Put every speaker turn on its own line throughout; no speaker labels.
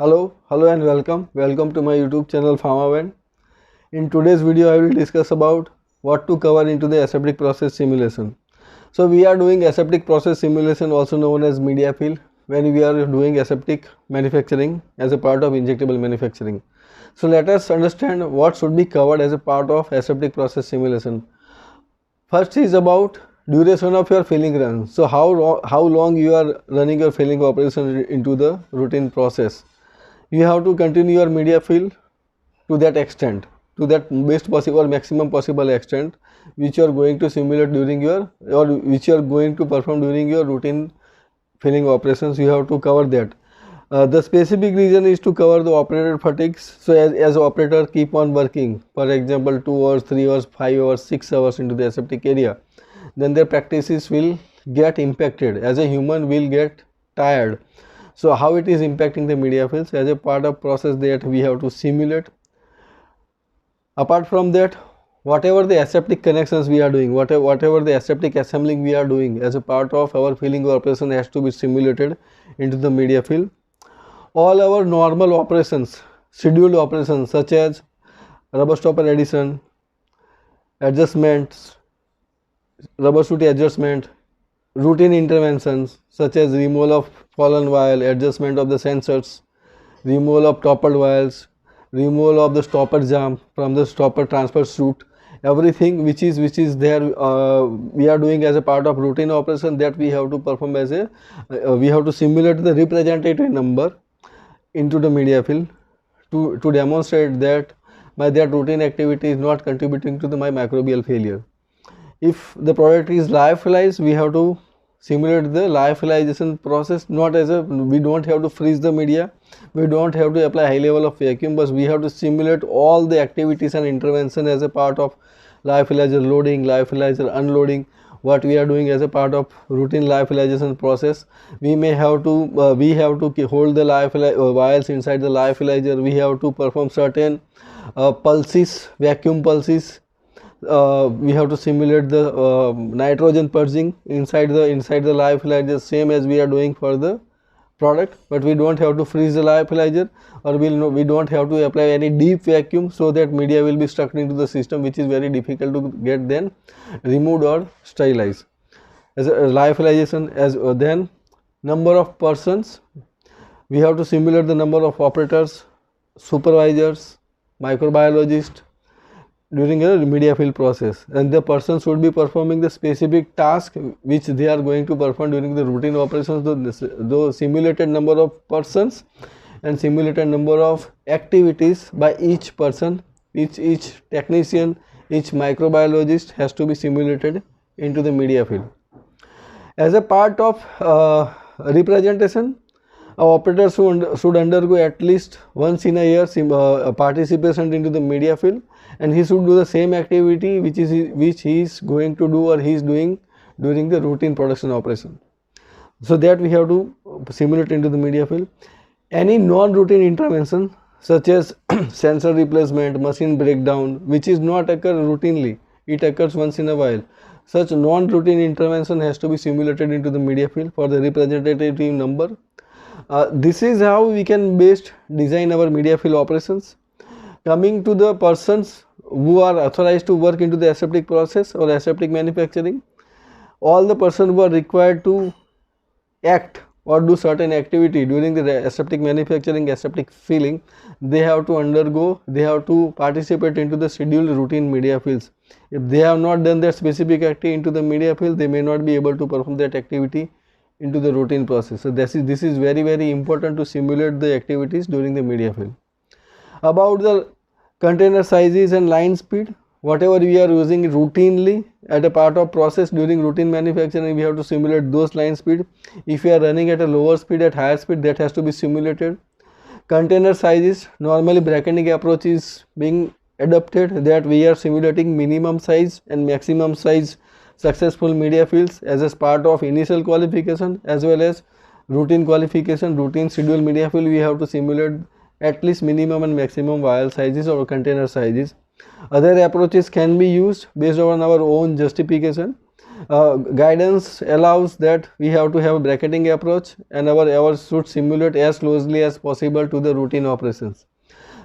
Hello and welcome. Welcome to my YouTube channel PharMaven. In today's video, I will discuss about what to cover into the aseptic process simulation. So we are doing aseptic process simulation, also known as media fill, when we are doing aseptic manufacturing as a part of injectable manufacturing. So let us understand what should be covered as a part of aseptic process simulation. First is about duration of your filling run. So how long you are running your filling operation into the routine process. You have to continue your media fill to that extent, to that best possible or maximum possible extent which you are going to simulate during your or which you are going to perform during your routine filling operations. You have to cover that. The specific reason is to cover the operator fatigues. So as operator keep on working, for example 2 hours, 3 hours, 5 hours, 6 hours into the aseptic area, then their practices will get impacted. As a human will get tired. So how it is impacting the media fills as a part of process that we have to simulate. Apart from that, whatever the aseptic connections we are doing, whatever the aseptic assembling we are doing as a part of our filling operation has to be simulated into the media fill. All our normal operations, scheduled operations such as rubber stopper addition, adjustments, rubber shoot adjustment, routine interventions such as removal of fallen vial, adjustment of the sensors, removal of toppled vials, removal of the stopper jam from the stopper transfer chute, everything which is there we are doing as a part of routine operation, that we have to perform as a we have to simulate the representative number into the media fill to demonstrate that that routine activity is not contributing to my microbial failure. If the product is lyophilized, we have to simulate the lyophilization process, not as a, we don't have to freeze the media, we don't have to apply high level of vacuum, but we have to simulate all the activities and intervention as a part of lyophilizer loading, lyophilizer unloading, what we are doing as a part of routine lyophilization process. We may have to hold the vials inside the lyophilizer, we have to perform certain pulses, vacuum pulses. We have to simulate the nitrogen purging inside the lyophilizer, same as we are doing for the product, but we don't have to freeze the lyophilizer, or we don't have to apply any deep vacuum, so that media will be stuck into the system, which is very difficult to get then removed or sterilized. As a lyophilization, as then number of persons, we have to simulate the number of operators, supervisors, microbiologists during a media fill process, and the person should be performing the specific task which they are going to perform during the routine operations. The simulated number of persons and simulated number of activities by each person, each technician, each microbiologist has to be simulated into the media fill. As a part of representation, operators should undergo at least once in a year participation into the media fill, and he should do the same activity which he is going to do or he is doing during the routine production operation. So that we have to simulate into the media fill. Any non-routine intervention such as sensor replacement, machine breakdown, which is not occur routinely, it occurs once in a while. Such non-routine intervention has to be simulated into the media fill for the representative number. This is how we can best design our media fill operations. Coming to the persons who are authorized to work into the aseptic process or aseptic manufacturing, all the persons who are required to act or do certain activity during the aseptic manufacturing, aseptic filling, they have to participate into the scheduled routine media fills. If they have not done that specific activity into the media fill, they may not be able to perform that activity into the routine process. So this is very important to simulate the activities during the media fill. About the container sizes and line speed, whatever we are using routinely at a part of process during routine manufacturing, we have to simulate those line speed. If we are running at a lower speed, at higher speed, that has to be simulated. Container sizes, normally bracketing approach is being adopted, that we are simulating minimum size and maximum size successful media fills as a part of initial qualification as well as routine qualification. Routine schedule media fill, we have to simulate at least minimum and maximum vial sizes or container sizes. Other approaches can be used based on our own justification. Guidance allows that we have to have a bracketing approach, and our hours should simulate as closely as possible to the routine operations.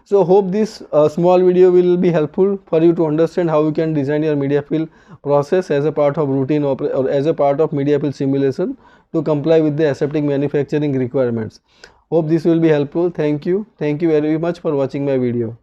So hope this small video will be helpful for you to understand how you can design your media fill process as a part of routine or as a part of media fill simulation to comply with the aseptic manufacturing requirements. Hope this will be helpful. Thank you very much for watching my video.